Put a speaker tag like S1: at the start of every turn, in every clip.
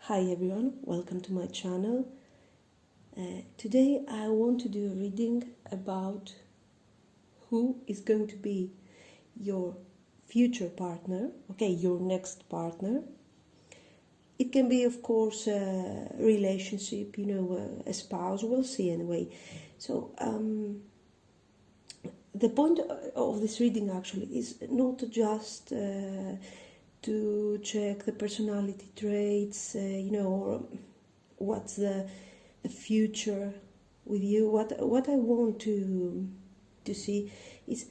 S1: Hi everyone, welcome to my channel. Today I want to do a reading about who is going to be your future partner, your next partner. It can be, of course, a relationship, a spouse, we'll see anyway. So the point of this reading actually is not just to check the personality traits, or what's the future with you. What I want to see is,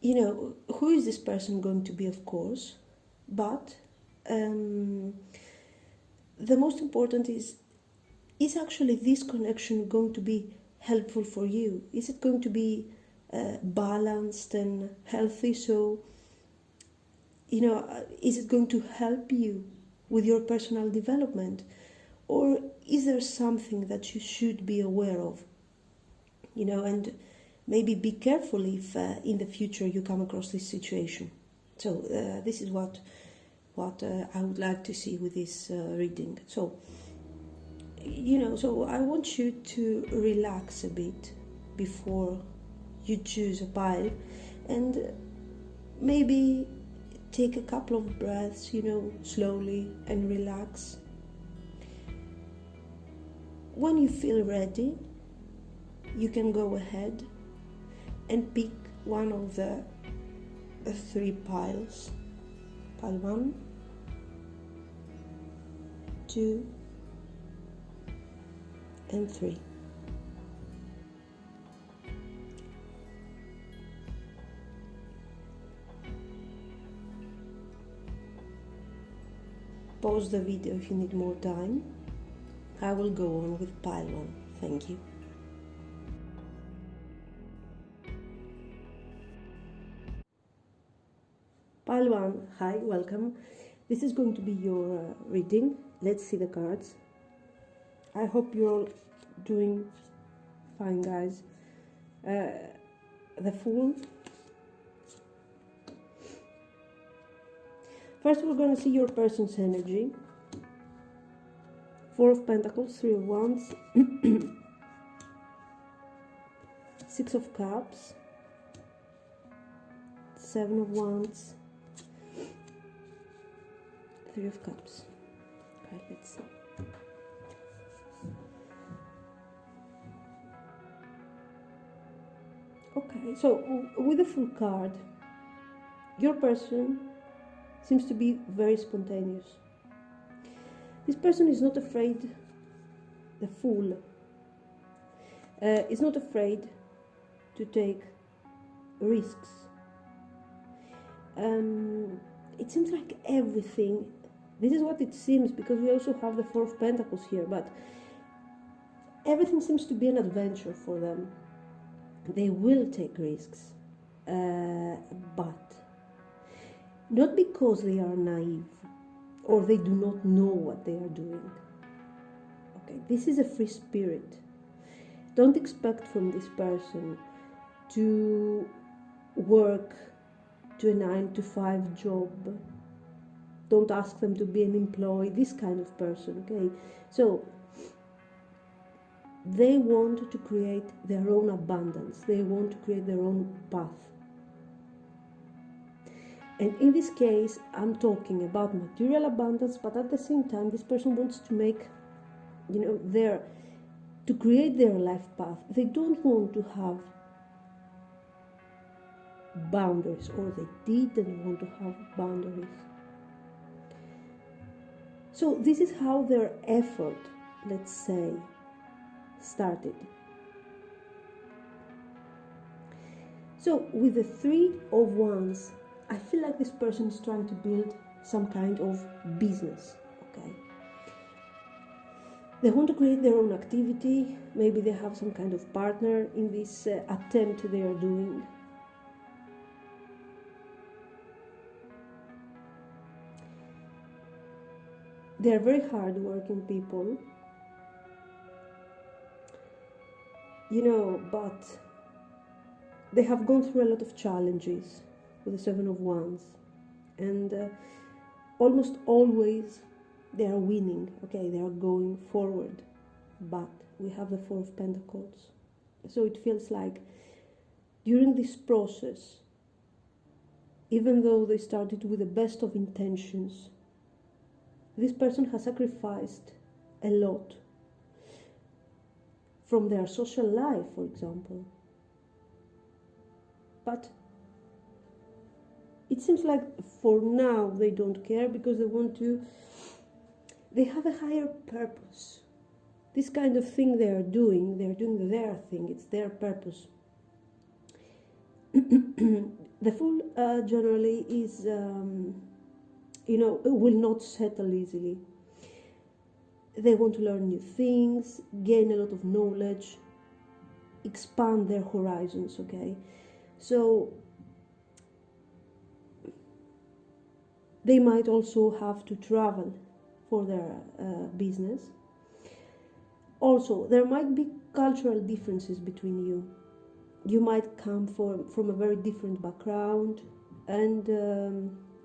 S1: who is this person going to be, of course, but the most important is actually this connection going to be helpful for you? Is it going to be balanced and healthy? So, is it going to help you with your personal development? Or is there something that you should be aware of? And maybe be careful if in the future you come across this situation. So this is what I would like to see with this reading. So, so I want you to relax a bit before you choose a pile, and maybe take a couple of breaths, slowly, and relax. When you feel ready, you can go ahead and pick one of the three piles. Pile 1, 2, and 3. Pause the video if you need more time. I will go on with pile 1. Thank you. Pile 1, hi, welcome. This is going to be your reading. Let's see the cards. I hope you're all doing fine, guys. The Fool. First, we're going to see your person's energy. 4 of Pentacles, 3 of Wands, 6 of Cups, 7 of Wands, 3 of Cups. Okay, let's see. Okay, so with the Fool card, your person seems to be very spontaneous. This person is not afraid, the Fool is not afraid to take risks. It seems like everything, this is what it seems, because we also have the 4 of Pentacles here, but everything seems to be an adventure for them. They will take risks, but not because they are naive or they do not know what they are doing. Okay, this is a free spirit. Don't expect from this person to work to a 9-to-5 job. Don't ask them to be an employee, this kind of person, okay? So, they want to create their own abundance. They want to create their own path. And in this case, I'm talking about material abundance, but at the same time, this person wants to make, to create their life path. They don't want to have boundaries, or they didn't want to have boundaries. So this is how their effort, let's say, started. So with the 3 of Wands, I feel like this person is trying to build some kind of business, okay? They want to create their own activity. Maybe they have some kind of partner in this attempt they are doing. They are very hard-working people, but they have gone through a lot of challenges with the 7 of Wands, and almost always they are winning, okay, they are going forward. But we have the Four of Pentacles. So it feels like during this process, even though they started with the best of intentions, this person has sacrificed a lot from their social life, for example. But it seems like for now they don't care, because they have a higher purpose. This kind of thing they're doing their thing, it's their purpose. The Fool generally is, will not settle easily. They want to learn new things, gain a lot of knowledge, expand their horizons, okay? So they might also have to travel for their business. Also, there might be cultural differences between you. You might come from a very different background and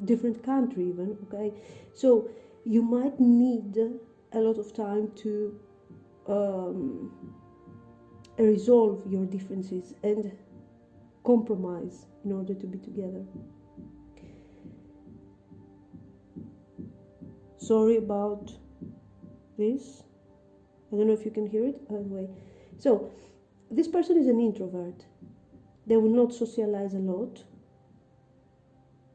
S1: different country even, okay? So you might need a lot of time to resolve your differences and compromise in order to be together. Sorry about this. I don't know if you can hear it. Anyway, so this person is an introvert. They will not socialize a lot,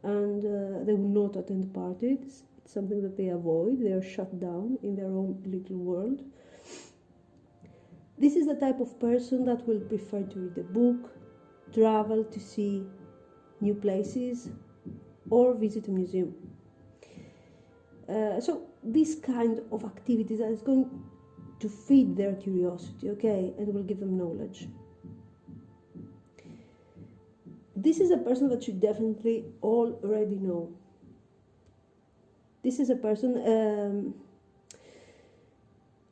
S1: and they will not attend parties. It's something that they avoid. They are shut down in their own little world. This is the type of person that will prefer to read a book, travel to see new places, or visit a museum. So this kind of activities is going to feed their curiosity, okay, and will give them knowledge. This is a person that you definitely already know. This is a person,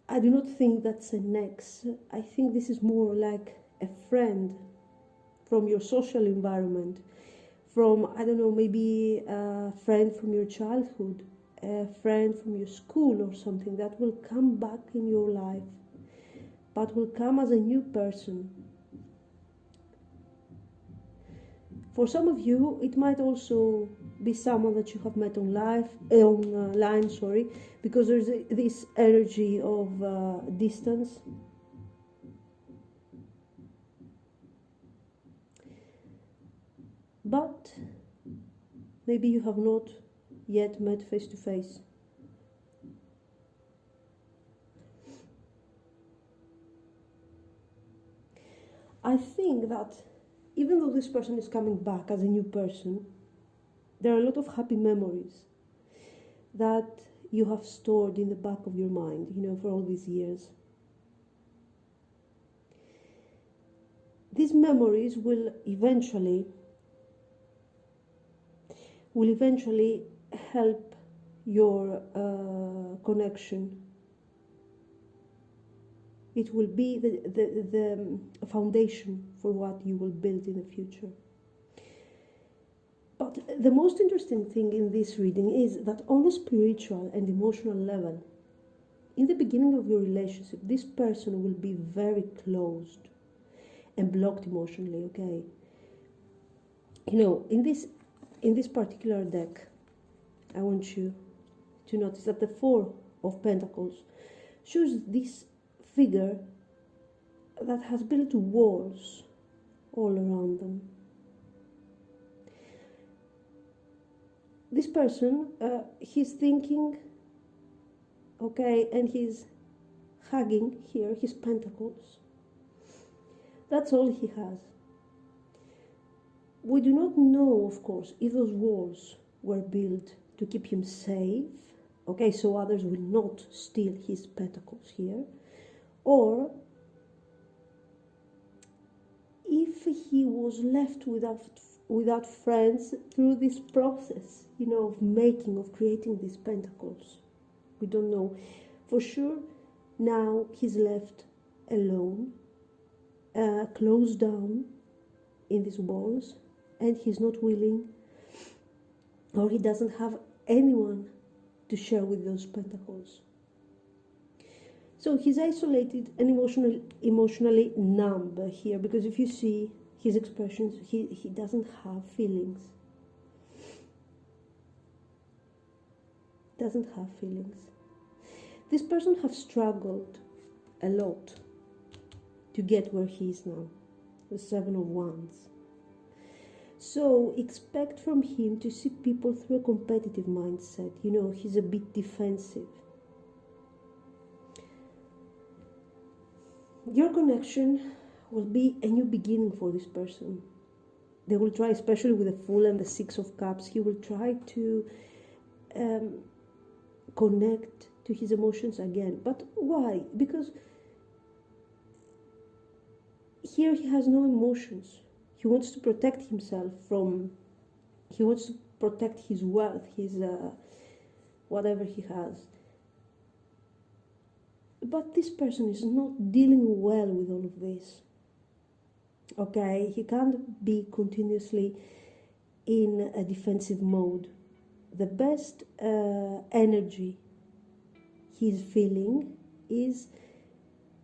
S1: I do not think that's an ex. I think this is more like a friend from your social environment, from, I don't know, maybe a friend from your childhood, a friend from your school or something that will come back in your life, but will come as a new person. For some of you, it might also be someone that you have met online, because there's this energy of distance. But maybe you have not yet met face to face. I think that even though this person is coming back as a new person, there are a lot of happy memories that you have stored in the back of your mind, for all these years. These memories will eventually help your connection. It will be the foundation for what you will build in the future. But the most interesting thing in this reading is that on a spiritual and emotional level, in the beginning of your relationship, this person will be very closed and blocked emotionally, okay? In this particular deck, I want you to notice that the Four of Pentacles shows this figure that has built walls all around them. This person, he's thinking, okay, and he's hugging here his pentacles. That's all he has. We do not know, of course, if those walls were built to keep him safe, okay, so others will not steal his pentacles here, or if he was left without friends through this process, of creating these pentacles. We don't know. For sure, now he's left alone, closed down in these walls, and he's not willing, or he doesn't have anyone to share with those pentacles. So he's isolated and emotionally numb here, because if you see his expressions, he doesn't have feelings. Doesn't have feelings. This person has struggled a lot to get where he is now, the Seven of Wands. So expect from him to see people through a competitive mindset. You know, he's a bit defensive. Your connection will be a new beginning for this person. They will try, especially with the Fool and the Six of Cups, he will try to connect to his emotions again. But why? Because here he has no emotions. He wants to protect himself from, he wants to protect his wealth, his whatever he has. But this person is not dealing well with all of this. Okay, he can't be continuously in a defensive mode. The best energy he's feeling is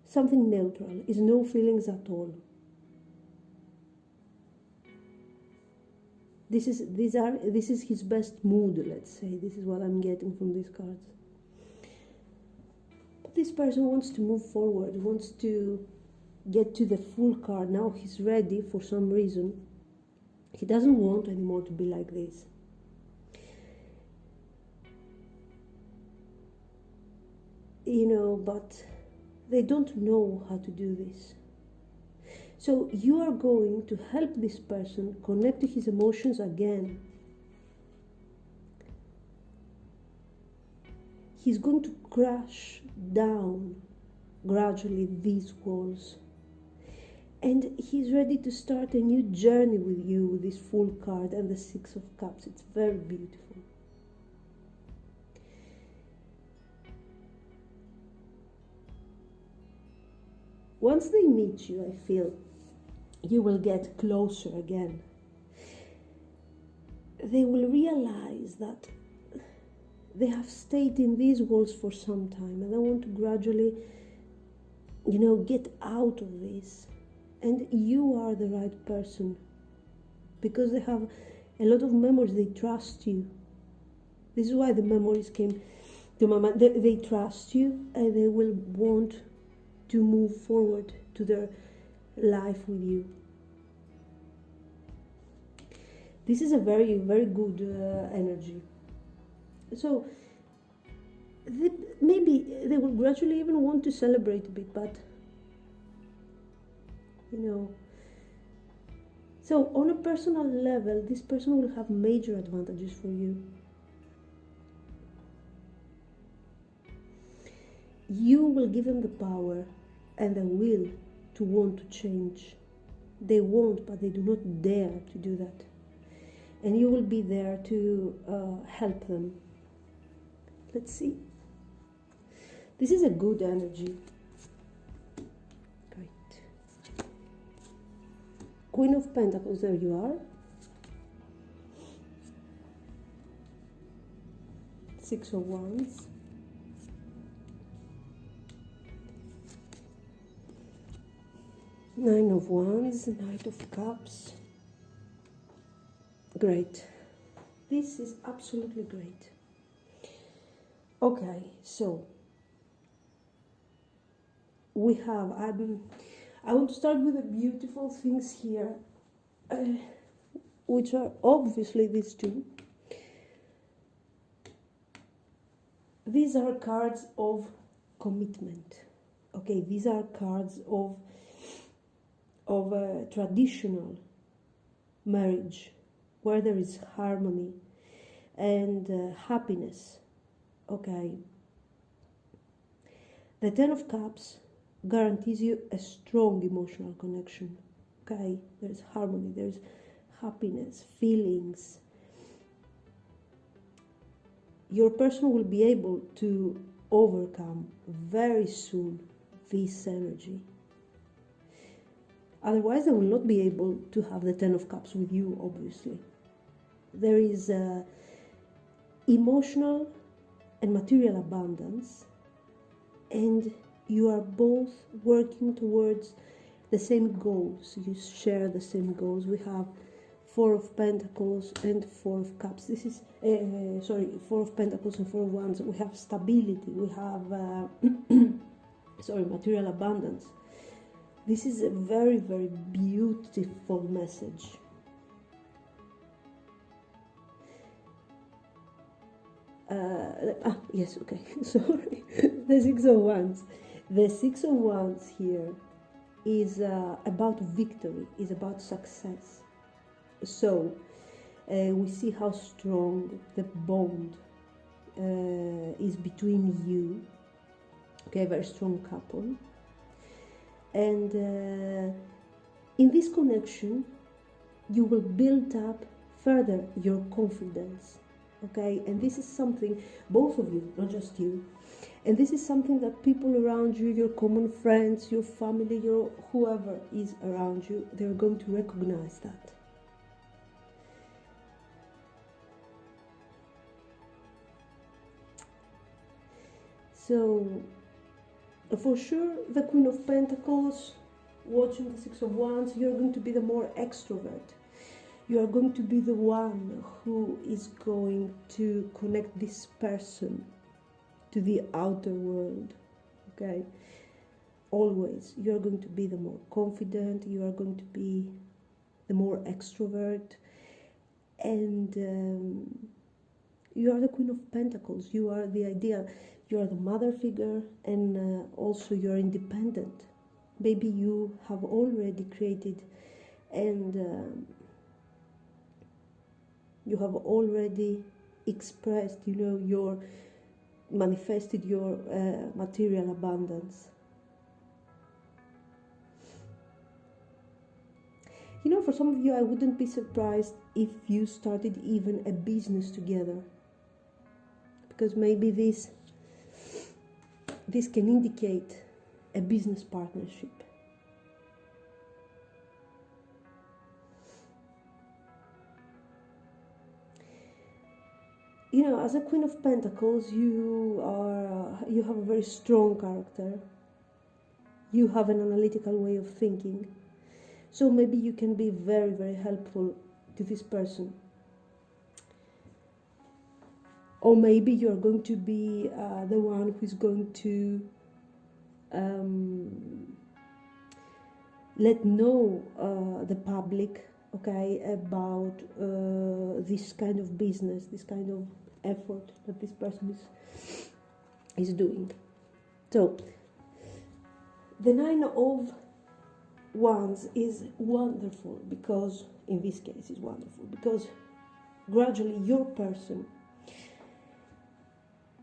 S1: something neutral, is no feelings at all. This is his best mood, let's say. This is what I'm getting from these cards. But this person wants to move forward, wants to get to the Fool card. Now he's ready for some reason. He doesn't want anymore to be like this. You know, but they don't know how to do this. So you are going to help this person connect to his emotions again. He's going to crash down gradually these walls. And he's ready to start a new journey with you with this Fool card and the Six of Cups. It's very beautiful. Once they meet you, I feel you will get closer again. They will realize that they have stayed in these walls for some time and they want to gradually, you know, get out of this. And you are the right person because they have a lot of memories. They trust you. This is why the memories came to my mind. They trust you and they will want to move forward to their life with you. This is a very, very good energy. So maybe they will gradually even want to celebrate a bit, but you know. So on a personal level, this person will have major advantages for you. You will give them the power and the will to want to change. They won't, but they do not dare to do that. And you will be there to help them. Let's see. This is a good energy. Great. Queen of Pentacles, there you are. Six of Wands. Nine of Wands, Knight of Cups. Great. This is absolutely great. Okay, so we have, I want to start with the beautiful things here, which are obviously these two. These are cards of commitment. Okay, these are cards of a traditional marriage where there is harmony and happiness. Okay. The Ten of Cups guarantees you a strong emotional connection. Okay, there's harmony, there's happiness, feelings. Your person will be able to overcome very soon this energy. Otherwise, they will not be able to have the Ten of Cups with you, obviously. There is emotional and material abundance, and you are both working towards the same goals. You share the same goals. We have Four of Pentacles and Four of Cups. This is, Four of Pentacles and Four of Wands. We have stability. We have, material abundance. This is a very, very beautiful message. Yes, okay, sorry. The Six of Wands. The Six of Wands here is about victory, is about success. So, we see how strong the bond is between you. Okay, a very strong couple. And in this connection, you will build up further your confidence. Okay, and this is something, both of you, not just you, and this is something that people around you, your common friends, your family, your whoever is around you, they're going to recognize that. So, for sure, the Queen of Pentacles, watching the Six of Wands, you're going to be the more extrovert. You are going to be the one who is going to connect this person to the outer world, okay? Always, you are going to be the more confident, you are going to be the more extrovert, and you are the Queen of Pentacles. You are the ideal, you are the mother figure, and also you are independent. Maybe you have already created and you have already expressed, your manifested your material abundance. For some of you, I wouldn't be surprised if you started even a business together, because maybe this can indicate a business partnership. As a Queen of Pentacles, you have a very strong character. You have an analytical way of thinking. So maybe you can be very, very helpful to this person. Or maybe you're going to be the one who's going to let know the public, okay, about this kind of business, this kind of effort that this person is doing. So, the Nine of Wands is wonderful because, in this case, is wonderful because gradually your person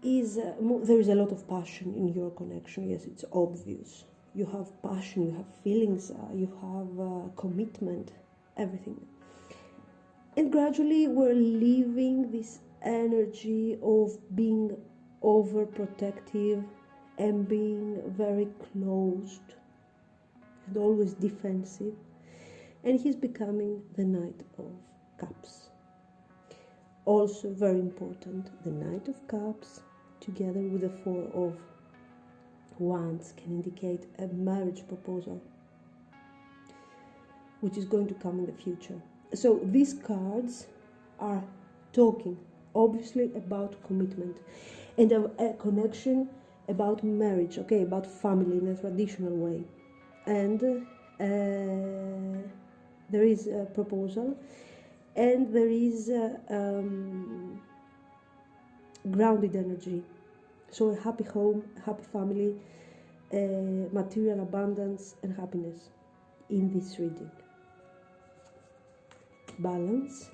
S1: is, there is a lot of passion in your connection. Yes, it's obvious. You have passion, you have feelings, you have commitment, everything. And gradually we're leaving this energy of being overprotective and being very closed and always defensive. And he's becoming the Knight of Cups. Also very important, the Knight of Cups together with the Four of Wands can indicate a marriage proposal which is going to come in the future. So these cards are talking obviously about commitment and a connection about marriage, okay, about family in a traditional way. And there is a proposal and there is grounded energy. So a happy home, a happy family, material abundance and happiness in this reading. Balance,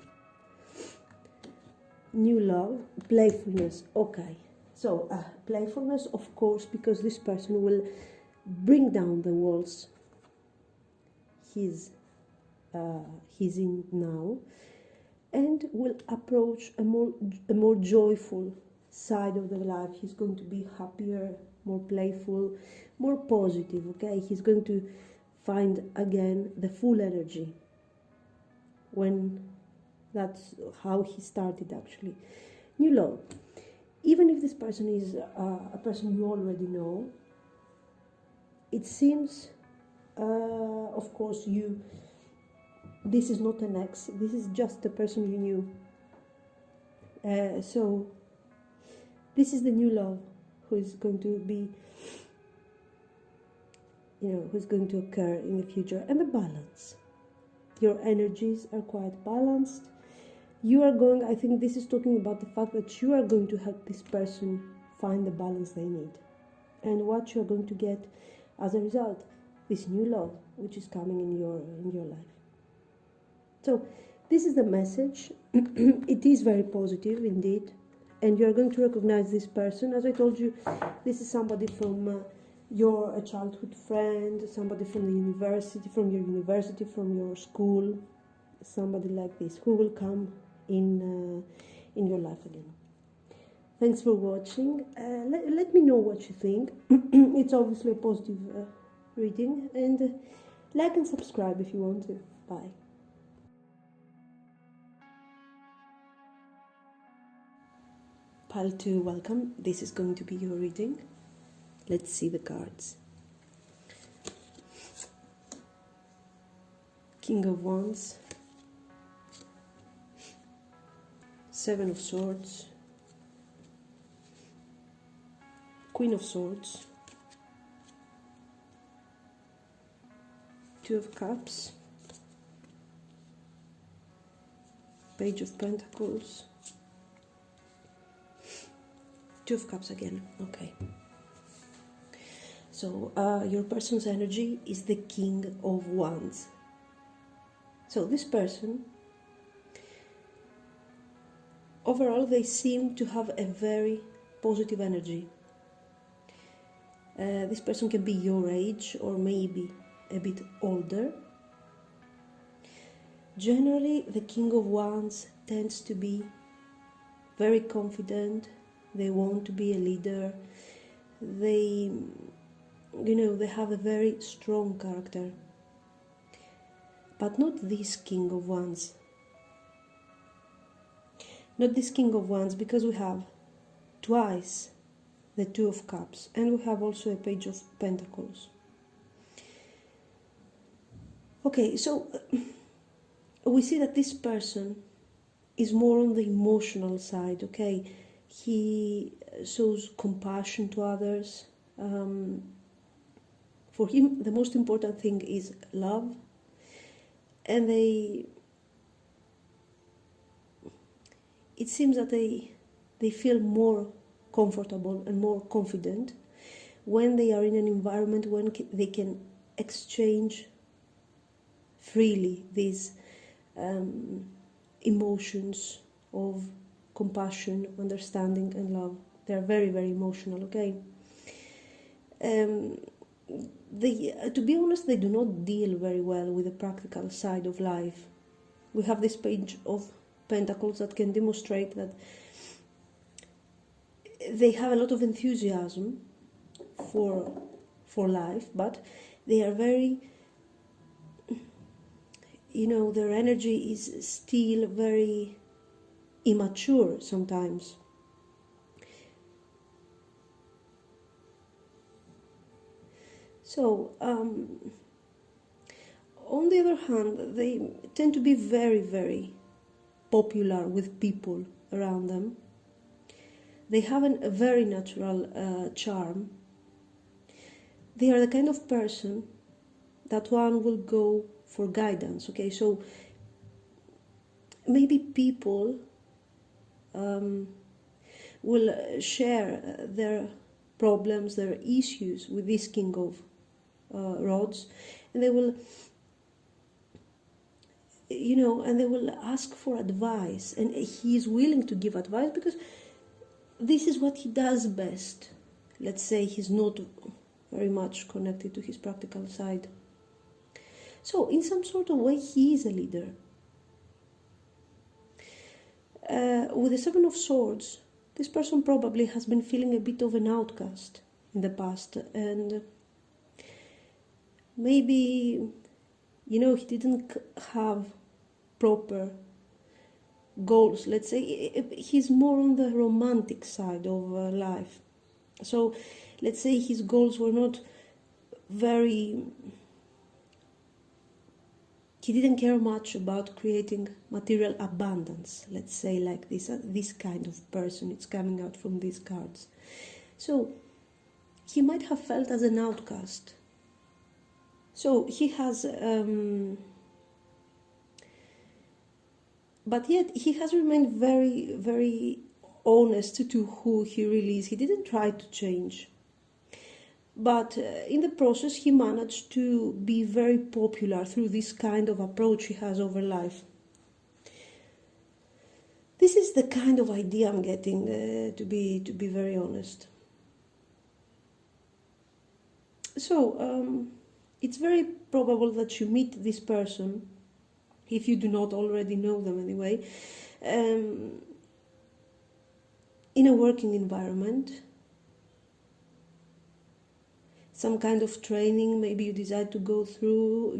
S1: new love, playfulness. Okay, so playfulness, of course, because this person will bring down the walls he's in now, and will approach a more joyful side of the life. He's going to be happier, more playful, more positive. Okay, he's going to find again the full energy. When that's how he started actually. New love. even if this person is a person you already know, it seems, of course, this is not an ex, this is just the person you knew. So this is the new love who is going to be, who's going to occur in the future. And the balance. Your energies are quite balanced. You are going, I think this is talking about the fact that you are going to help this person find the balance they need. And what you are going to get as a result, this new love, which is coming in your life. So this is the message. It is very positive indeed. And you are going to recognize this person. As I told you, this is somebody from your childhood friend, somebody from the university, from your school, somebody like this who will come in your life again. Thanks for watching. Let me know what you think. It's obviously a positive reading, and like and subscribe if you want to. Bye. Pile 2, welcome. This is going to be your reading. Let's see the cards. King of Wands, Seven of Swords, Queen of Swords, Two of Cups, Page of Pentacles, Two of Cups again. Okay. So your person's energy is the King of Wands. So this person, overall, they seem to have a very positive energy. This person can be your age or maybe a bit older. Generally, the King of Wands tends to be very confident. They want to be a leader. They have a very strong character. But not this King of Wands. Not this King of Wands, because we have twice the Two of Cups and we have also a Page of Pentacles. Okay, so we see that this person is more on the emotional side, okay? He shows compassion to others. For him, the most important thing is love. And it seems that they feel more comfortable and more confident when they are in an environment when they can exchange freely these emotions of compassion, understanding and love. They are very, very emotional, okay? To be honest, they do not deal very well with the practical side of life. We have this Page of Pentacles that can demonstrate that they have a lot of enthusiasm for life, but they are very, their energy is still very immature sometimes. So, on the other hand, they tend to be very, very popular with people around them. They have a very natural charm. They are the kind of person that one will go for guidance, okay? So, maybe people will share their problems, their issues with this King of Rods, and they will, and they will ask for advice, and he is willing to give advice because this is what he does best. Let's say he's not very much connected to his practical side. So, in some sort of way, he is a leader. With the Seven of Swords, this person probably has been feeling a bit of an outcast in the past, and maybe, he didn't have proper goals. Let's say he's more on the romantic side of life. So let's say his goals were not very... He didn't care much about creating material abundance, let's say, like this kind of person. It's coming out from these cards. So he might have felt as an outcast. So he has, but yet he has remained very, very honest to who he really is. He didn't try to change. But in the process, he managed to be very popular through this kind of approach he has over life. This is the kind of idea I'm getting, to be very honest. So, it's very probable that you meet this person, if you do not already know them anyway, in a working environment. Some kind of training, maybe you decide to go through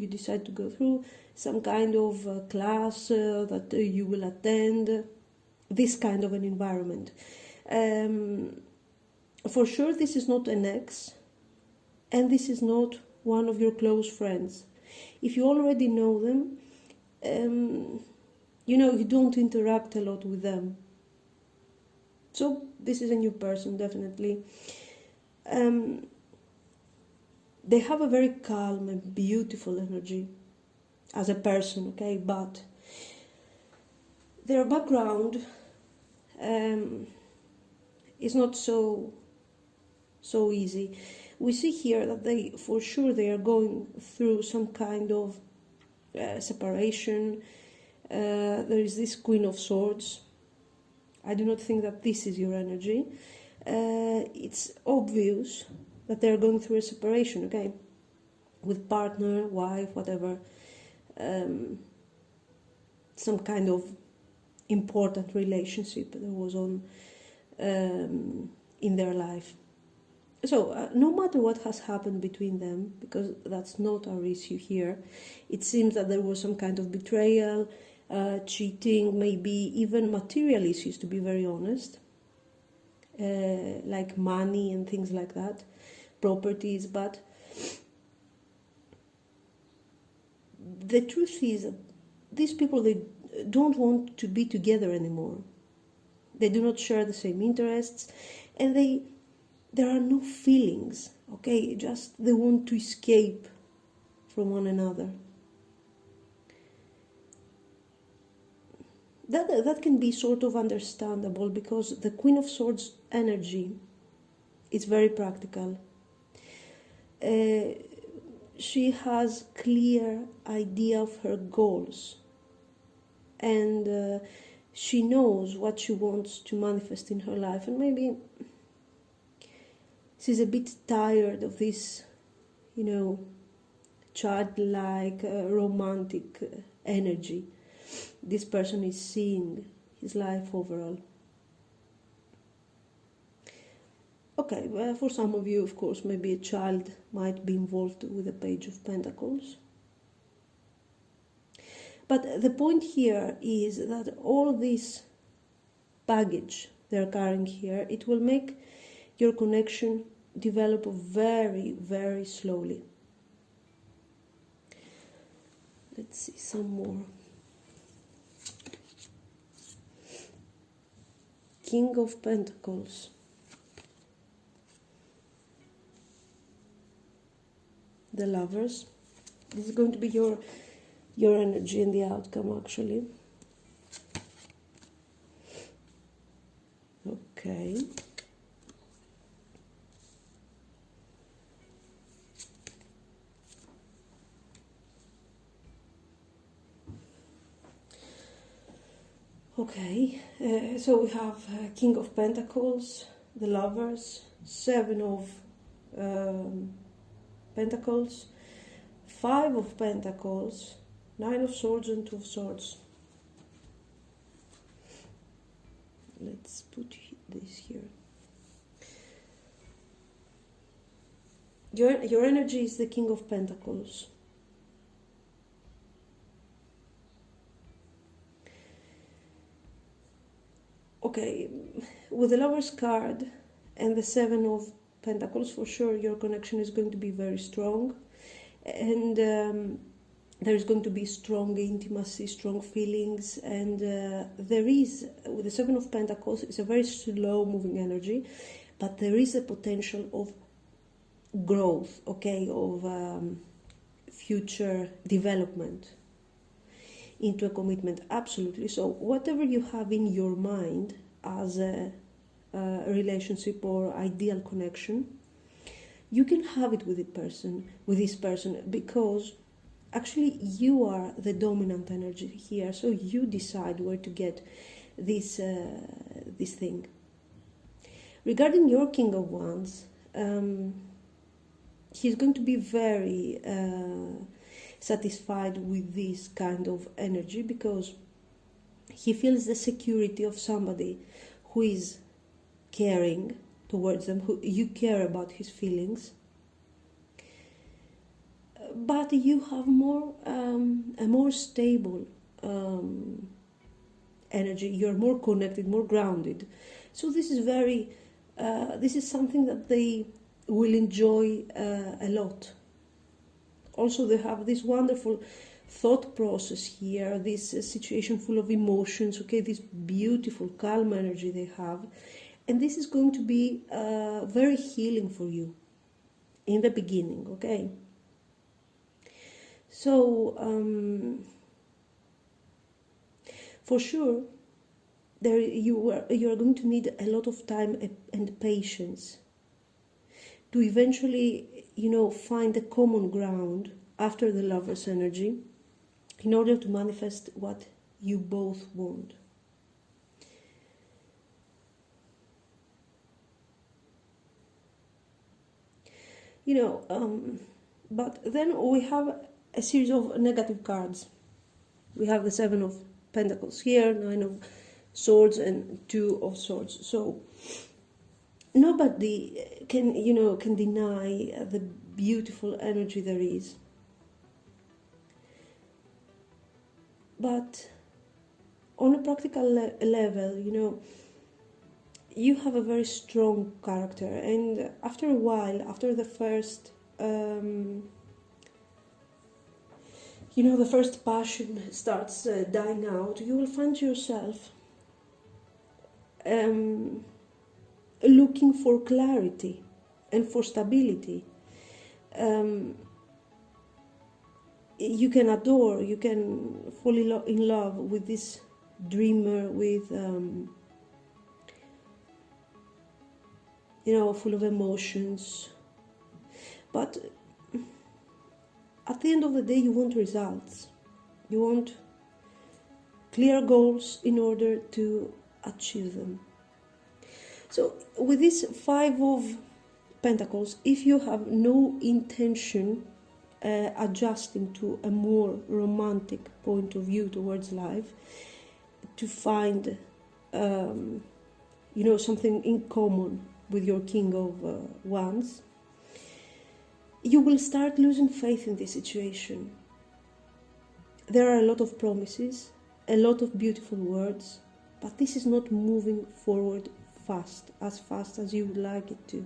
S1: some kind of class that you will attend, this kind of an environment. For sure, this is not an ex, and this is not one of your close friends. If you already know them, you don't interact a lot with them. So this is a new person, definitely. They have a very calm and beautiful energy as a person, okay? But their background is not so easy. We see here that they are going through some kind of separation. There is this Queen of Swords. I do not think that this is your energy. It's obvious that they're going through a separation, okay, with partner, wife, whatever, some kind of important relationship that was on in their life. So no matter what has happened between them, because that's not our issue here, it seems that there was some kind of betrayal, cheating, maybe even material issues, to be very honest, like money and things like that, properties. But the truth is that these people, they don't want to be together anymore. They do not share the same interests, and there are no feelings, okay? Just they want to escape from one another. That can be sort of understandable, because the Queen of Swords energy is very practical. She has clear idea of her goals, and she knows what she wants to manifest in her life, and maybe she's a bit tired of this, childlike, romantic energy this person is seeing his life overall. Okay, well, for some of you, of course, maybe a child might be involved with the Page of Pentacles. But the point here is that all this baggage they're carrying here, it will make your connection develop very, very slowly. Let's see some more. King of Pentacles. The Lovers. This is going to be your energy and the outcome, actually. Okay. Okay, so we have King of Pentacles, the Lovers, Seven of Pentacles, Five of Pentacles, Nine of Swords and Two of Swords. Let's put this here. Your energy is the King of Pentacles. Okay, with the Lover's card and the Seven of Pentacles, for sure your connection is going to be very strong, and there is going to be strong intimacy, strong feelings, and there is, with the Seven of Pentacles, it's a very slow moving energy, but there is a potential of growth, okay, of future development into a commitment, absolutely. So whatever you have in your mind as a relationship or ideal connection, you can have it with this person, because actually you are the dominant energy here, so you decide where to get this thing. Regarding your King of Wands, he's going to be very satisfied with this kind of energy, because he feels the security of somebody who is caring towards them, who you care about his feelings, but you have more a more stable energy. You're more connected, more grounded. So this is very this is something that they will enjoy a lot. Also, they have this wonderful thought process here, this situation full of emotions, okay, this beautiful calm energy they have, and this is going to be very healing for you in the beginning, okay? So for sure you are going to need a lot of time and patience to eventually, find a common ground after the Lover's energy, in order to manifest what you both want. But then we have a series of negative cards. We have the Seven of Pentacles here, Nine of Swords, and Two of Swords. So nobody can deny the beautiful energy there is. But on a practical level, you have a very strong character, and after a while, after the first, the first passion starts dying out, you will find yourself looking for clarity and for stability. You can adore, you can fall in love with this dreamer, with full of emotions, but at the end of the day you want results. You want clear goals in order to achieve them. So with this Five of Pentacles, if you have no intention adjusting to a more romantic point of view towards life, to find something in common with your King of Wands, you will start losing faith in this situation. There are a lot of promises, a lot of beautiful words, but this is not moving forward fast as you would like it to.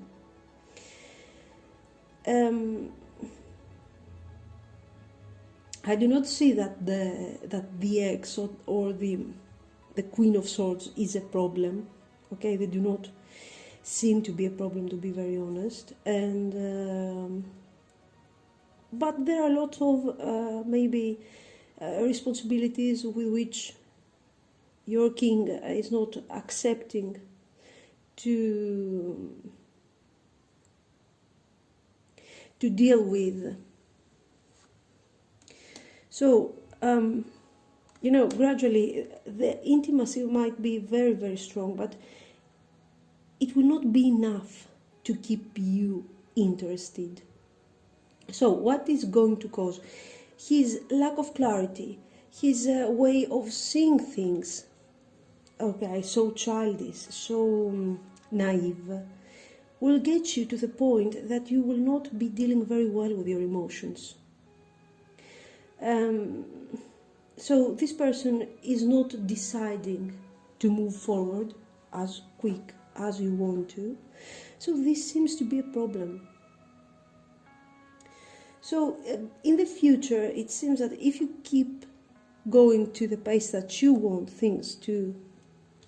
S1: I do not see that the ex or the Queen of Swords is a problem. Okay, they do not seem to be a problem, to be very honest. And but there are a lot of responsibilities with which your king is not accepting to deal with. So, gradually the intimacy might be very, very strong, but it will not be enough to keep you interested. So, what is going to cause? His lack of clarity, his way of seeing things, okay, so childish, so naive, will get you to the point that you will not be dealing very well with your emotions. So this person is not deciding to move forward, as quick as you want to. So this seems to be a problem. So in the future, it seems that if you keep going to the pace that you want things to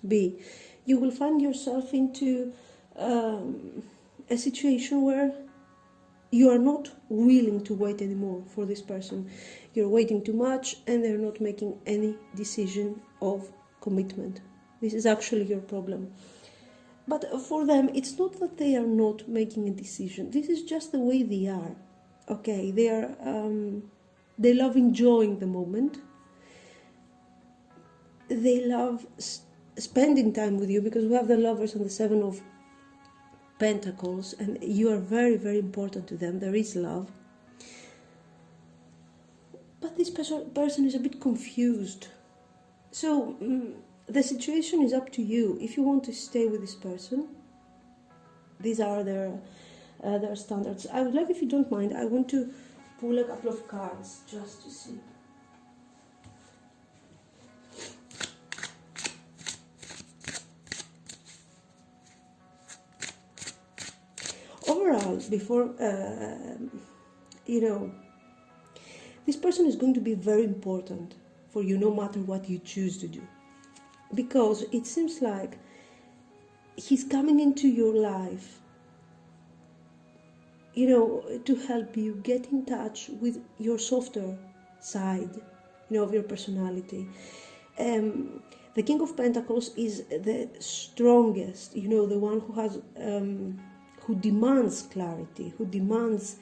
S1: be, you will find yourself into a situation where you are not willing to wait anymore for this person. You're waiting too much and they're not making any decision of commitment. This is actually your problem. But for them, it's not that they are not making a decision. This is just the way they are. Okay, they love enjoying the moment. They love spending time with you, because we have the Lovers and the Seven of Pentacles, and you are very, very important to them. There is love. But this person is a bit confused. So the situation is up to you. If you want to stay with this person, these are their standards. I would like, if you don't mind, I want to pull a couple of cards just to see. Overall, before, this person is going to be very important for you, no matter what you choose to do. Because it seems like he's coming into your life, to help you get in touch with your softer side, of your personality. The King of Pentacles is the strongest, the one who has, who demands clarity, who demands,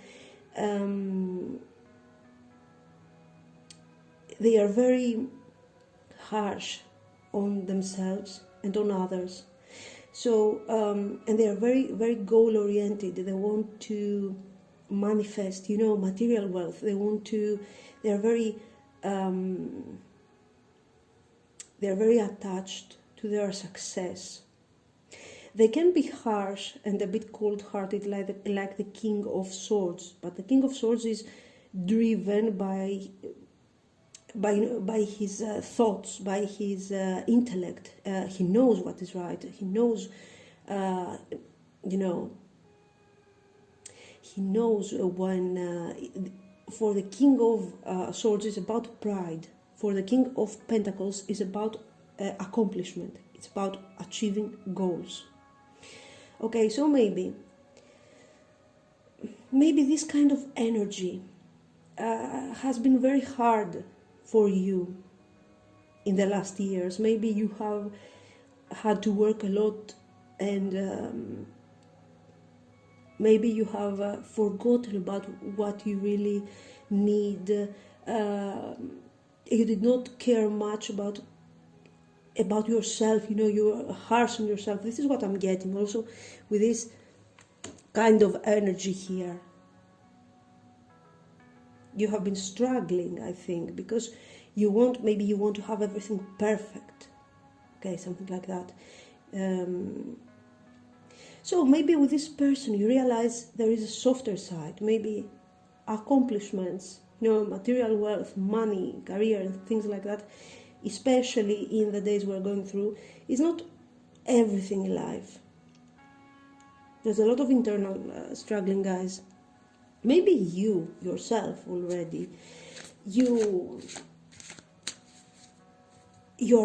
S1: they are very harsh on themselves and on others. So, and they are very, very goal-oriented. They want to manifest, material wealth. They are very attached to their success. They can be harsh and a bit cold-hearted, like the King of Swords. But the King of Swords is driven by his thoughts, by his intellect. He knows what is right. He knows, he knows when, for the King of Swords is about pride. For the King of Pentacles is about accomplishment. It's about achieving goals. Okay, so maybe this kind of energy has been very hard for you in the last years. Maybe you have had to work a lot, and maybe you have forgotten about what you really need. You did not care much about yourself. You're harsh on yourself. This is what I'm getting also with this kind of energy here. You have been struggling, I think, because maybe you want to have everything perfect. Okay, something like that. So maybe with this person you realize there is a softer side. Maybe accomplishments, material wealth, money, career, and things like that, especially in the days we're going through, is not everything in life. There's a lot of internal struggling, guys. Maybe you yourself already, you're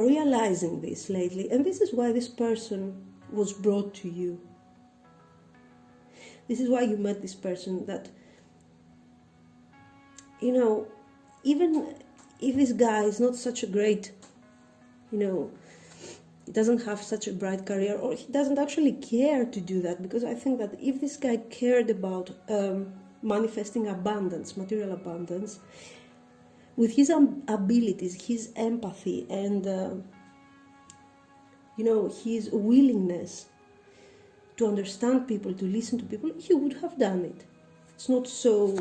S1: realizing this lately, and this is why this person was brought to you. This is why you met this person, that, even if this guy is not such a great, he doesn't have such a bright career, or he doesn't actually care to do that, because I think that if this guy cared about manifesting abundance, material abundance, with his abilities, his empathy, and his willingness to understand people, to listen to people, he would have done it. It's not so,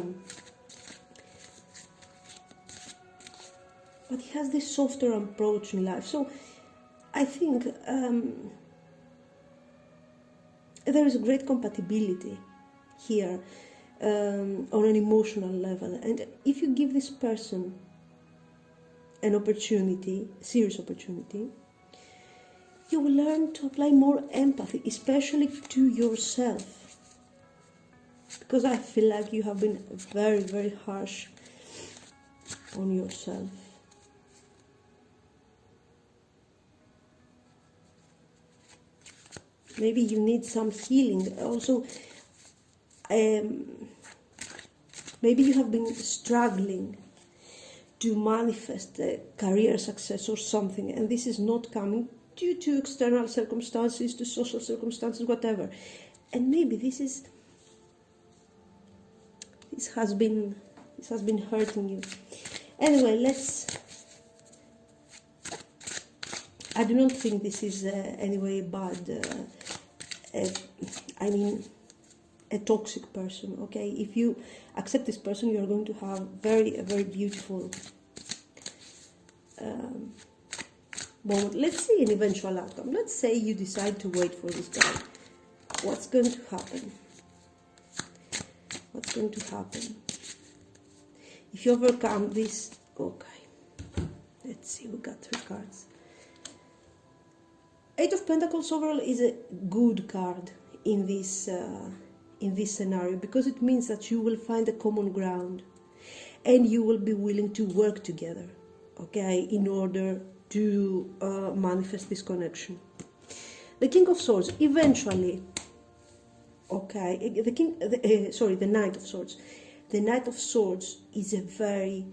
S1: but he has this softer approach in life. So I think there is a great compatibility here. On an emotional level, and if you give this person an opportunity, a serious opportunity, you will learn to apply more empathy, especially to yourself. Because I feel like you have been very, very harsh on yourself. Maybe you need some healing. Also, maybe you have been struggling to manifest a career success or something, and this is not coming due to external circumstances, to social circumstances, whatever. And maybe this has been hurting you. Anyway, I do not think this is anyway bad. A toxic person. Okay, if you accept this person, you are going to have a very beautiful moment. Let's see an eventual outcome. Let's say you decide to wait for this guy. What's going to happen? What's going to happen? If you overcome this, okay. Let's see, we got 3 cards. 8 of Pentacles overall is a good card in this scenario, because it means that you will find a common ground and you will be willing to work together, okay, in order to manifest this connection. The King of Swords, eventually, okay, the Knight of Swords. The Knight of Swords is a very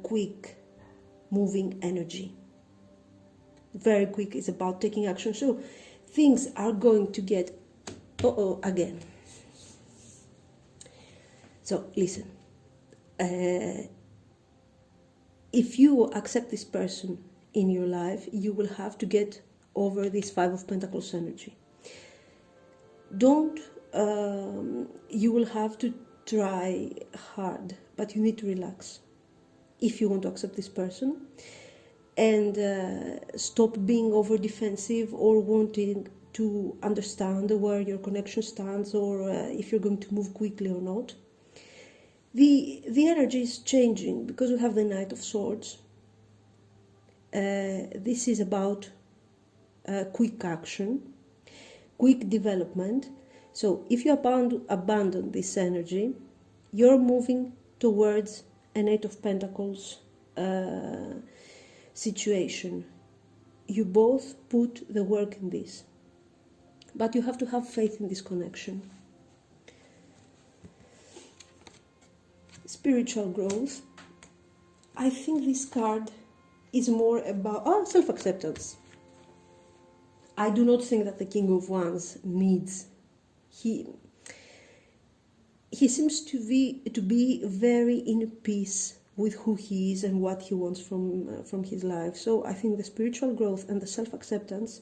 S1: quick moving energy. Very quick, it's about taking action. So things are going to get again. So listen, if you accept this person in your life, you will have to get over this 5 of Pentacles energy. You will have to try hard, but you need to relax if you want to accept this person, and stop being over defensive or wanting to understand where your connection stands, or if you're going to move quickly or not. The energy is changing because we have the Knight of Swords. This is about quick action, quick development. So if you abandon this energy, you're moving towards an 8 of Pentacles situation. You both put the work in this, but you have to have faith in this connection. Spiritual growth. I think this card is more about self-acceptance. I do not think that the King of Wands needs. He seems to be very in peace with who he is and what he wants from his life. So I think the spiritual growth and the self-acceptance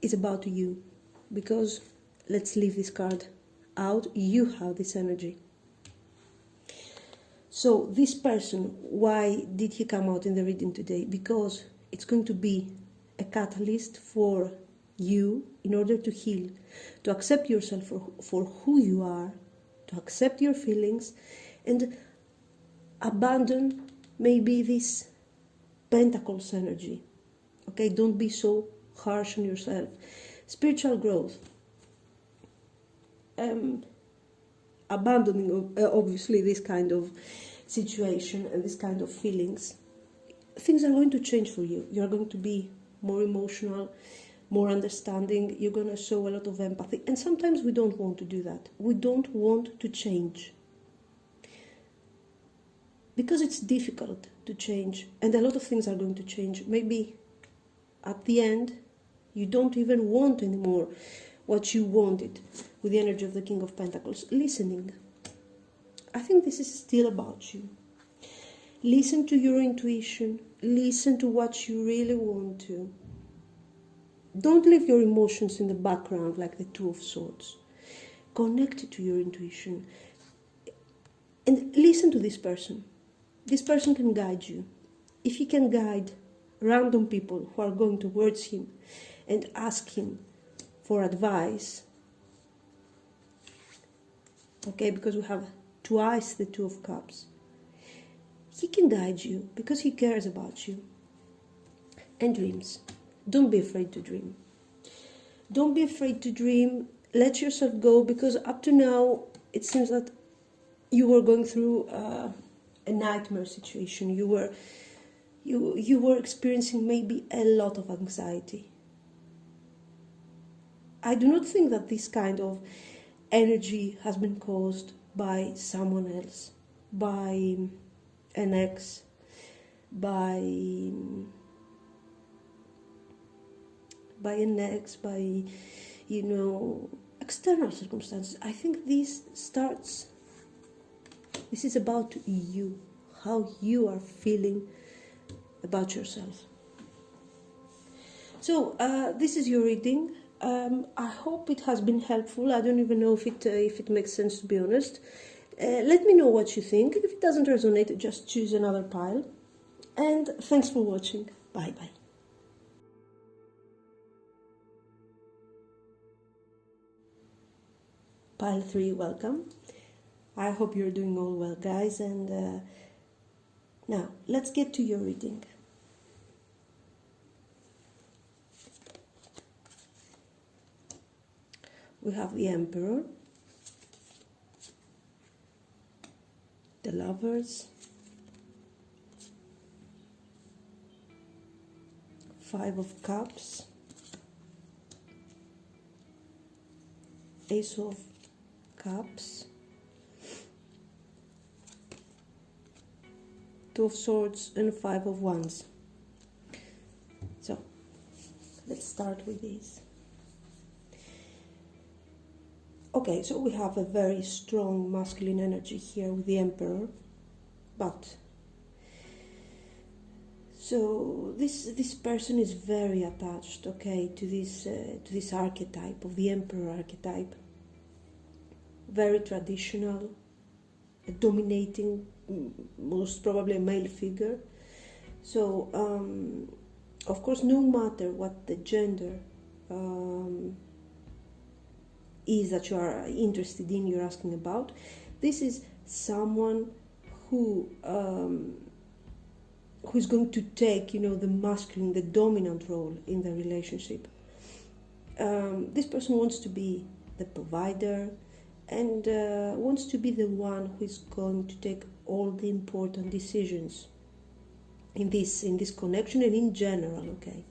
S1: is about you, because let's leave this card out. You have this energy. So this person, why did he come out in the reading today? Because it's going to be a catalyst for you in order to heal, to accept yourself for who you are, to accept your feelings, and abandon maybe this Pentacles energy. Okay, don't be so harsh on yourself. Spiritual growth. Abandoning obviously this kind of situation and this kind of feelings. Things are going to change for you. You're going to be more emotional, more understanding. You're going to show a lot of empathy. And sometimes we don't want to do that. We don't want to change, because it's difficult to change, and a lot of things are going to change. Maybe at the end you don't even want anymore what you wanted, with the energy of the King of Pentacles. Listening. I think this is still about you. Listen to your intuition. Listen to what you really want to. Don't leave your emotions in the background like the Two of Swords. Connect to your intuition. And listen to this person. This person can guide you. If he can guide random people who are going towards him and ask him for advice, okay, because we have twice the Two of Cups, he can guide you because he cares about you. And dreams. Don't be afraid to dream. Don't be afraid to dream. Let yourself go, because up to now it seems that you were going through a nightmare situation. You were experiencing maybe a lot of anxiety. I do not think that this kind of energy has been caused by someone else, by an ex, by external circumstances. I think this is about you, how you are feeling about yourself. So this is your reading. I hope it has been helpful. I don't even know if it makes sense, to be honest. Let me know what you think. If it doesn't resonate, just choose another pile. And thanks for watching. Bye bye. Pile 3, welcome. I hope you're doing all well, guys. And now let's get to your reading. We have the Emperor, the Lovers, 5 of Cups, Ace of Cups, 2 of Swords, and 5 of Wands. So let's start with these. Okay, so we have a very strong masculine energy here with the Emperor, but so this person is very attached, okay, to this archetype of the Emperor archetype. Very traditional, a dominating, most probably a male figure. So of course, no matter what the gender is that you are interested in, you're asking about, this is someone who is going to take, the masculine, the dominant role in the relationship. This person wants to be the provider and wants to be the one who is going to take all the important decisions in this connection and in general, okay.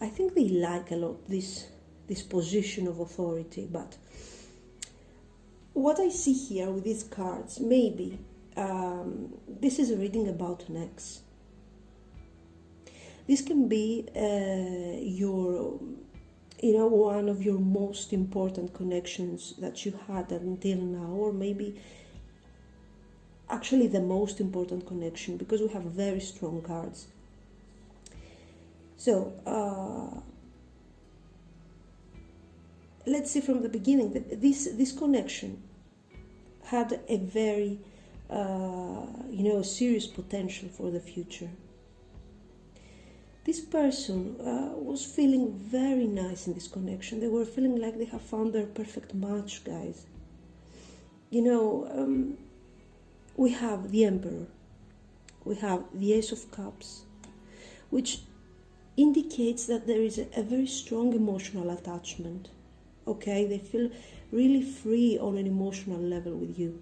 S1: I think they like a lot this position of authority, but what I see here with these cards, maybe this is a reading about an ex. This can be one of your most important connections that you had until now, or maybe actually the most important connection, because we have very strong cards. So let's see from the beginning that this connection had a very serious potential for the future. This person was feeling very nice in this connection. They were feeling like they have found their perfect match, guys. We have the Emperor, we have the Ace of Cups, which indicates that there is a very strong emotional attachment. Okay, they feel really free on an emotional level with you.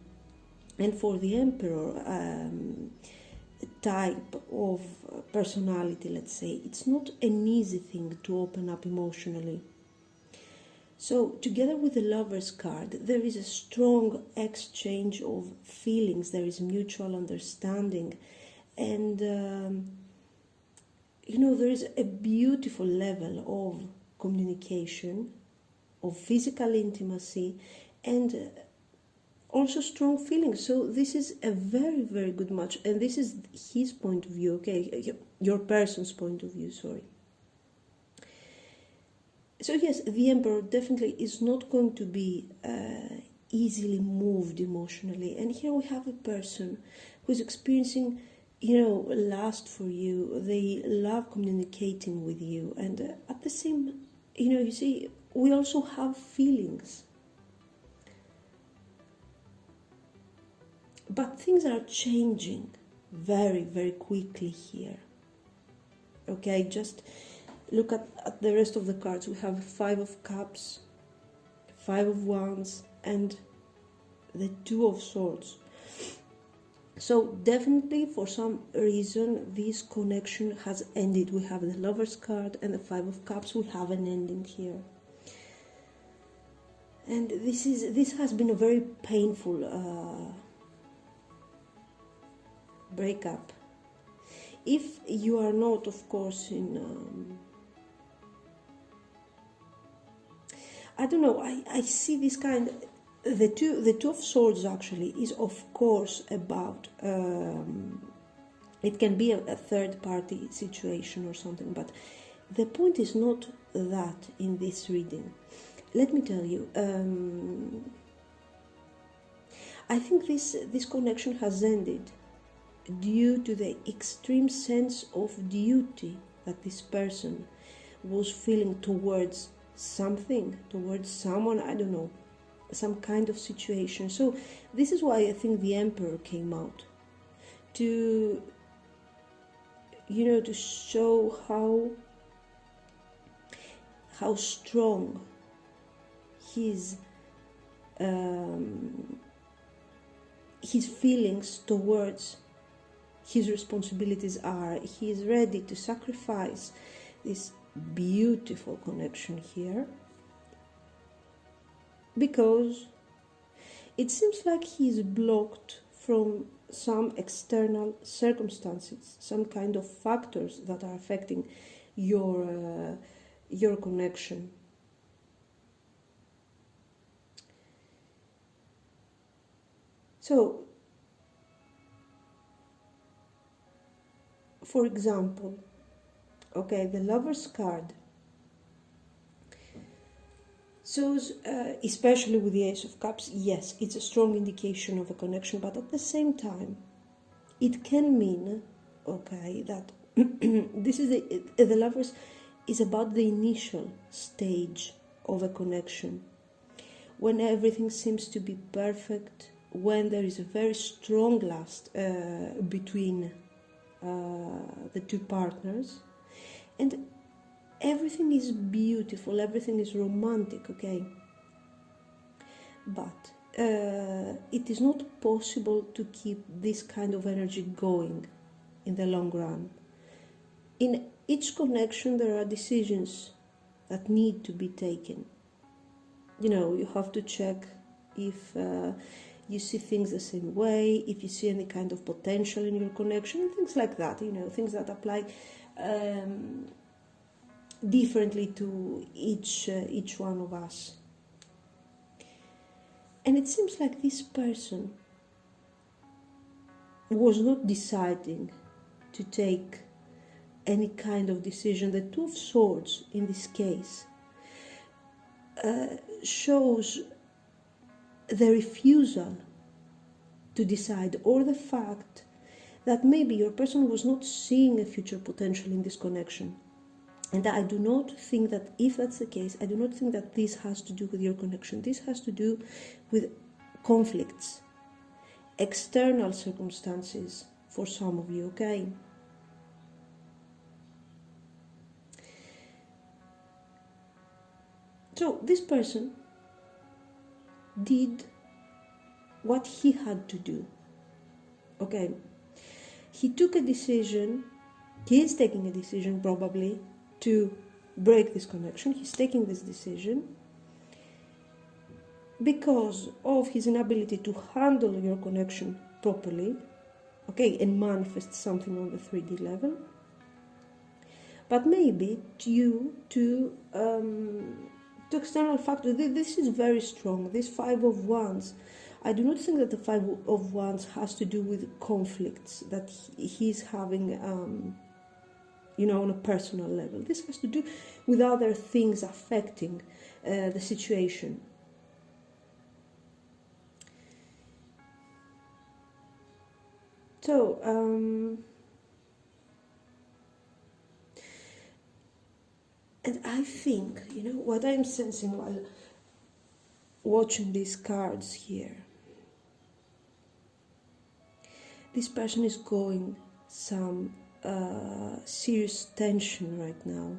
S1: And for the Emperor type of personality, let's say, it's not an easy thing to open up emotionally. So together with the Lover's card, there is a strong exchange of feelings, there is mutual understanding, and there is a beautiful level of communication, of physical intimacy, and also strong feelings. So this is a very, very good match, and this is his point of view, okay, your person's point of view, sorry. So yes, the Emperor definitely is not going to be easily moved emotionally, and here we have a person who is experiencing lust for you. They love communicating with you, and at the same, you see, we also have feelings. But things are changing very, very quickly here. Okay, just look at the rest of the cards. We have 5 of Cups, 5 of Wands, and the 2 of Swords. So definitely for some reason this connection has ended. We have the Lover's card and the 5 of Cups. We have an ending here. And this has been a very painful breakup. If you are not, of course, in I don't know, I see this kind. The two of Swords actually is of course about it can be a third party situation or something, but the point is not that in this reading. Let me tell you, I think this connection has ended due to the extreme sense of duty that this person was feeling towards something, towards someone, I don't know, some kind of situation. So this is why I think the Emperor came out to, you know, to show how strong his feelings towards his responsibilities are. He is ready to sacrifice this beautiful connection here, because it seems like he is blocked from some external circumstances, some kind of factors that are affecting your connection. So, for example, okay, the Lover's card shows, especially with the Ace of Cups, yes, it's a strong indication of a connection, but at the same time, it can mean, okay, that this is the Lovers is about the initial stage of a connection, when everything seems to be perfect, when there is a very strong lust between the two partners, and everything is beautiful, everything is romantic, okay? But it is not possible to keep this kind of energy going in the long run. In each connection there are decisions that need to be taken. You know, you have to check if you see things the same way, if you see any kind of potential in your connection, and things like that, you know, things that apply differently to each one of us. And it seems like this person was not deciding to take any kind of decision. The Two of Swords in this case shows the refusal to decide, or the fact that maybe your person was not seeing a future potential in this connection. And I do not think that, if that's the case, I do not think that this has to do with your connection. This has to do with conflicts, external circumstances for some of you, okay? So this person did what he had to do, okay? He took a decision, he is taking a decision probably to break this connection. He's taking this decision because of his inability to handle your connection properly, okay, and manifest something on the 3D level, but maybe due to external factors. This is very strong, this Five of Wands. I do not think that the Five of Wands has to do with conflicts that he's having, you know, on a personal level. This has to do with other things affecting the situation. So, and I think, you know, what I'm sensing while watching these cards here, this person is going some serious tension right now.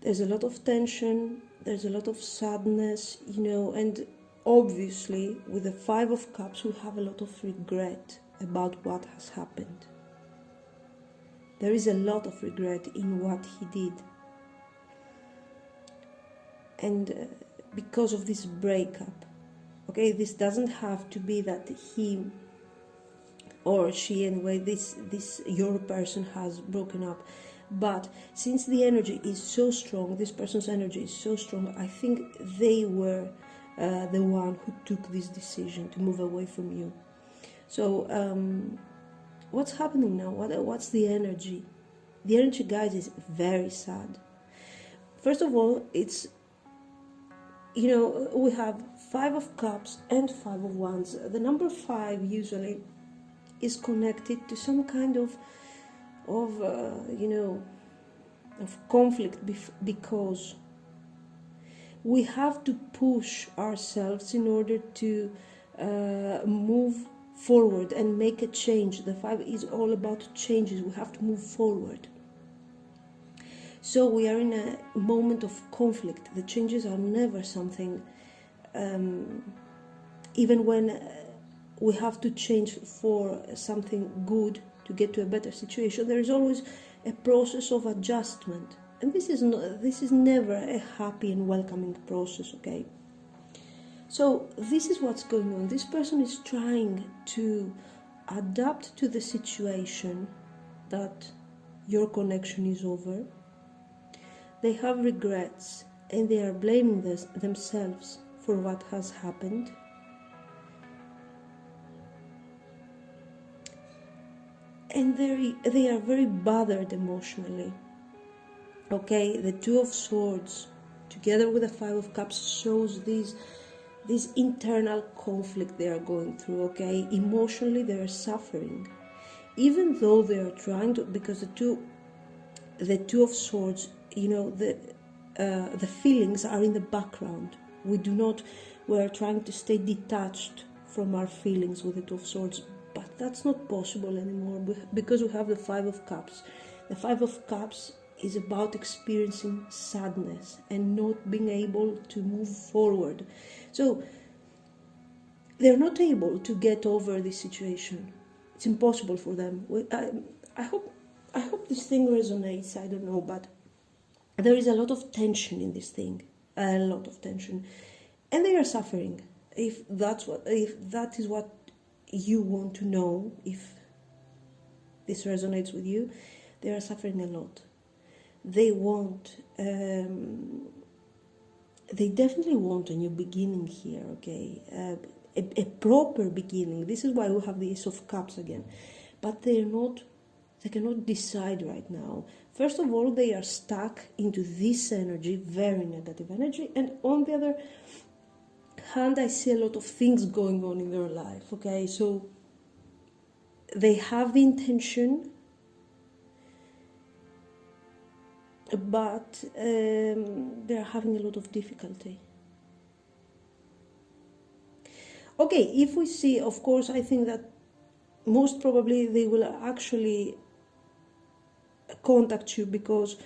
S1: There's a lot of tension, there's a lot of sadness, you know, and obviously with the Five of Cups we have a lot of regret about what has happened. There is a lot of regret in what he did. And because of this breakup, okay, this doesn't have to be that he or she, anyway, your person has broken up. But since the energy is so strong, this person's energy is so strong, I think they were the one who took this decision to move away from you. So what's happening now? What's the energy? The energy, guys, is very sad. First of all, it's, you know, we have Five of Cups and Five of Wands. The number 5 usually is connected to some kind of conflict, because we have to push ourselves in order to move forward and make a change. The 5 is all about changes. We have to move forward. So we are in a moment of conflict. The changes are never something, even when we have to change for something good to get to a better situation, there is always a process of adjustment, and this is never a happy and welcoming process, okay? So this is what's going on. This person is trying to adapt to the situation that your connection is over. They have regrets and they are blaming themselves for what has happened. And they are very bothered emotionally. Okay, the Two of Swords together with the Five of Cups shows this internal conflict they are going through. Okay, emotionally they are suffering, even though they are trying to, because the Two of Swords, you know, the feelings are in the background. We are trying to stay detached from our feelings with the Two of Swords. But that's not possible anymore because we have the Five of Cups. The Five of Cups is about experiencing sadness and not being able to move forward. So they're not able to get over this situation. It's impossible for them. I hope this thing resonates. I don't know, but there is a lot of tension in this thing, a lot of tension, and they are suffering. If that is what you want to know, if this resonates with you, they are suffering a lot. They definitely want a new beginning here, okay, a proper beginning. This is why we have the Ace of Cups again, but they cannot decide right now. First of all, they are stuck into this energy, very negative energy, and on the other hand, I see a lot of things going on in their life, okay? So they have the intention, but they're having a lot of difficulty. Okay, if we see, of course, I think that most probably they will actually contact you because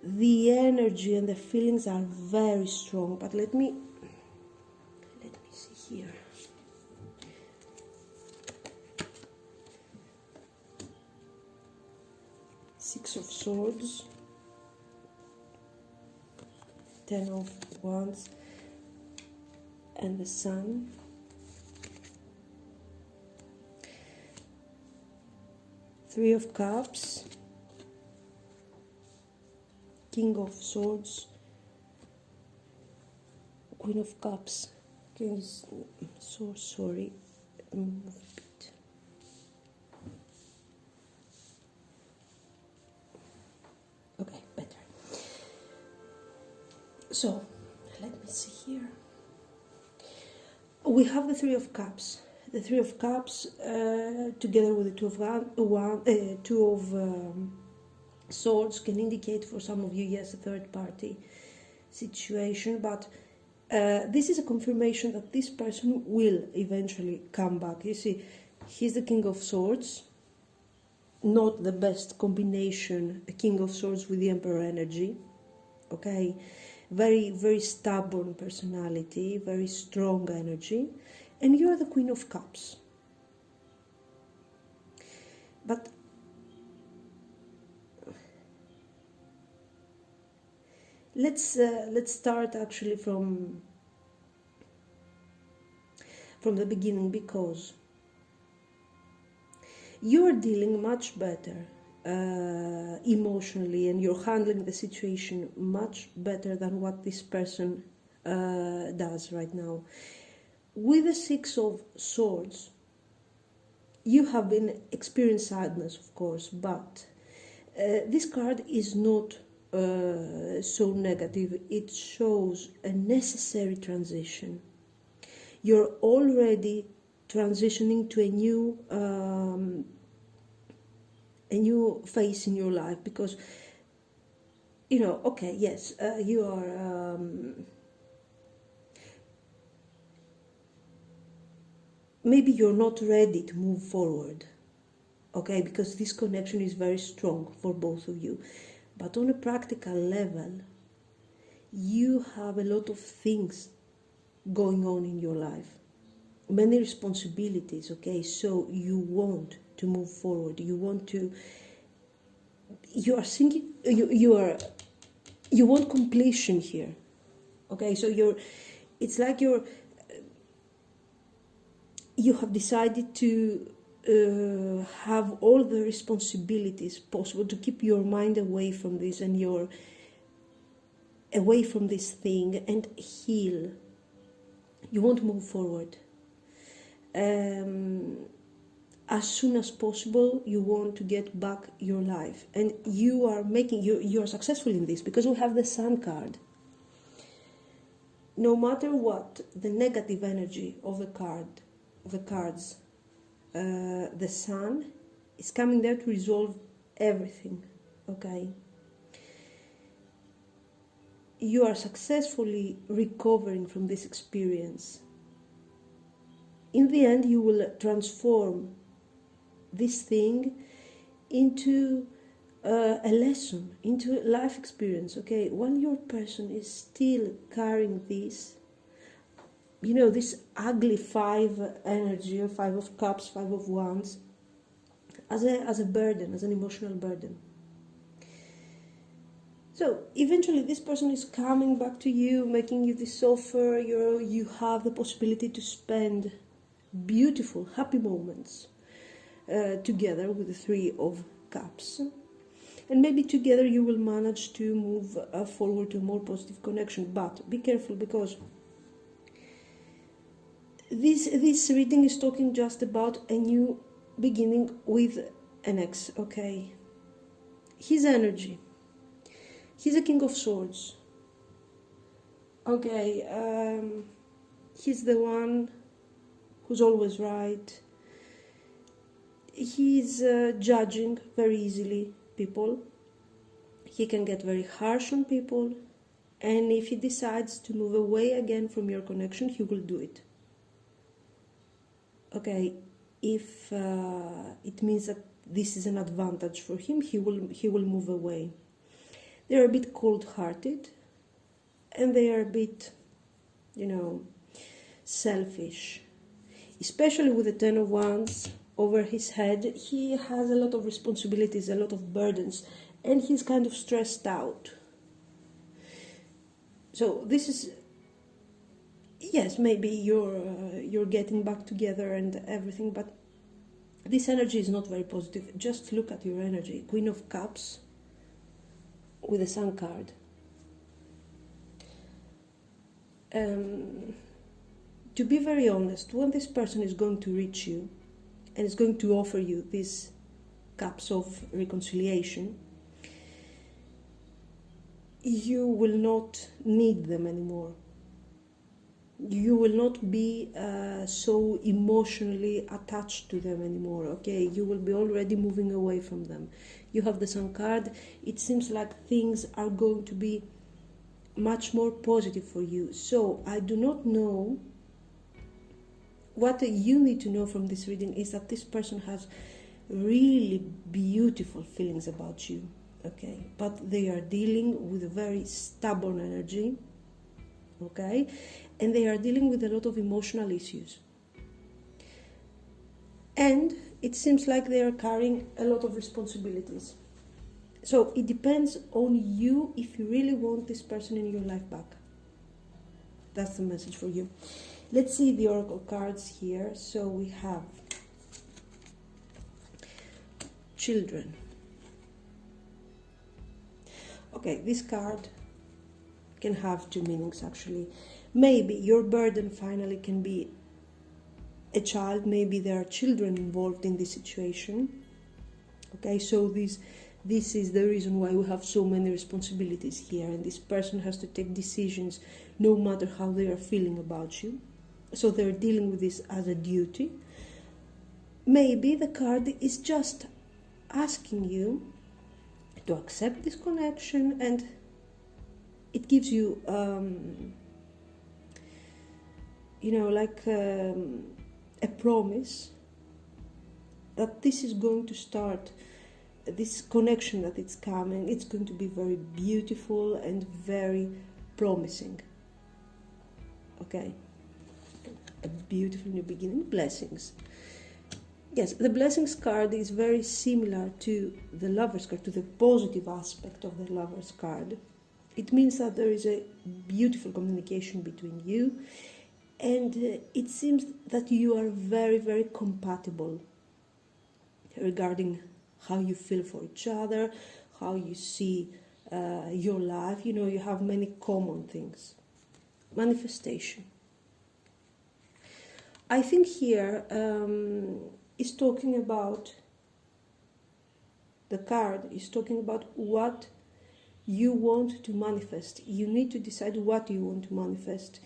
S1: the energy and the feelings are very strong. But let me see here. Six of Swords, Ten of Wands, and the Sun. Three of Cups, King of Swords, Queen of Cups. So sorry. Move a bit. Okay, better. So let me see here. We have the Three of Cups. The Three of Cups, together with the Two of Swords, can indicate for some of you, yes, a third party situation, but this is a confirmation that this person will eventually come back. You see, He's the King of Swords. Not the best combination, a King of Swords with the Emperor energy. Okay, very, very stubborn personality, very strong energy. And you're the Queen of Cups. But let's start actually from the beginning, because you're dealing much better emotionally, and you're handling the situation much better than what this person does right now. With the Six of Swords, you have been experiencing sadness, of course, but this card is not so negative. It shows a necessary transition. You're already transitioning to a new phase in your life, because okay, yes, you are maybe you're not ready to move forward, okay, because this connection is very strong for both of you. But on a practical level, you have a lot of things going on in your life, many responsibilities, okay, so you want to move forward, you want completion here, okay, so it's like you have decided to have all the responsibilities possible, to keep your mind away from this, and you're away from this thing, and heal. You want to move forward. As soon as possible, you want to get back your life, and you are successful in this, because we have the Sun card. No matter what the negative energy of the cards, the Sun is coming there to resolve everything, okay? You are successfully recovering from this experience. In the end, you will transform this thing into a lesson, into life experience, okay? While your person is still carrying this, this ugly 5 energy, or 5 of Cups, 5 of Wands, as a burden, as an emotional burden. So eventually this person is coming back to you, making you this offer. You have the possibility to spend beautiful, happy moments together with the 3 of Cups. And maybe together you will manage to move forward to a more positive connection. But be careful, because this reading is talking just about a new beginning with an ex, okay? His energy. He's a King of Swords. Okay, he's the one who's always right. He's judging very easily people. He can get very harsh on people. And if he decides to move away again from your connection, he will do it. Okay, if it means that this is an advantage for him, he will move away. They're a bit cold-hearted, and they are a bit, selfish. Especially with the 10 of Wands over his head, he has a lot of responsibilities, a lot of burdens, and he's kind of stressed out. So this is, yes, maybe you're getting back together and everything, but this energy is not very positive. Just look at your energy. Queen of Cups with the Sun card. To be very honest, when this person is going to reach you and is going to offer you these cups of reconciliation, you will not need them anymore. You will not be so emotionally attached to them anymore, okay? You will be already moving away from them. You have the Sun card. It seems like things are going to be much more positive for you. So I do not know what you need to know from this reading is that this person has really beautiful feelings about you, okay? But they are dealing with a very stubborn energy, okay? And they are dealing with a lot of emotional issues. And it seems like they are carrying a lot of responsibilities. So it depends on you if you really want this person in your life back. That's the message for you. Let's see the oracle cards here. So we have children. Okay, this card can have two meanings actually. Maybe your burden finally can be a child. Maybe there are children involved in this situation. Okay, so this is the reason why we have so many responsibilities here, and this person has to take decisions no matter how they are feeling about you. So they're dealing with this as a duty. Maybe the card is just asking you to accept this connection, and it gives you, a promise that this is going to start, this connection that it's coming, it's going to be very beautiful and very promising. Okay, a beautiful new beginning. Blessings. Yes, the blessings card is very similar to the Lover's card, to the positive aspect of the Lover's card. It means that there is a beautiful communication between you, and it seems that you are very, very compatible regarding how you feel for each other, how you see your life. You know, you have many common things. Manifestation. I think here is talking about, the card is talking about what you want to manifest. You need to decide what you want to manifest.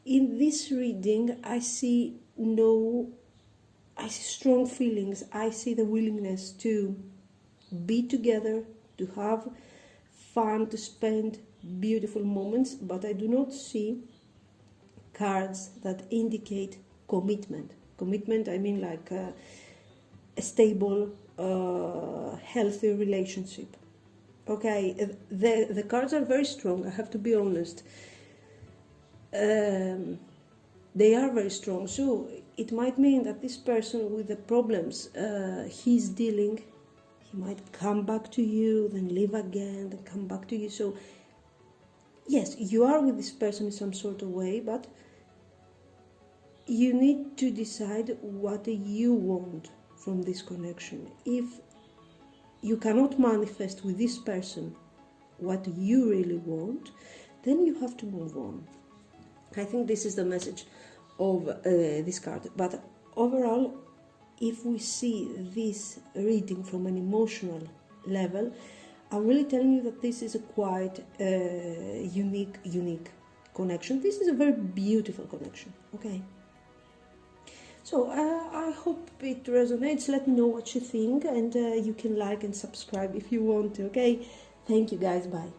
S1: In this reading, I see strong feelings. I see the willingness to be together, to have fun, to spend beautiful moments, but I do not see cards that indicate commitment. Commitment, I mean like a stable, healthy relationship. Okay, the cards are very strong, I have to be honest. They are very strong, so it might mean that this person with the problems he's dealing, he might come back to you, then leave again, then come back to you. So yes, you are with this person in some sort of way, but you need to decide what you want from this connection. If you cannot manifest with this person what you really want, then you have to move on. I think this is the message of this card. But overall, if we see this reading from an emotional level, I'm really telling you that this is a quite unique connection. This is a very beautiful connection, okay? So I hope it resonates. Let me know what you think, and you can like and subscribe if you want to, okay? Thank you guys, bye.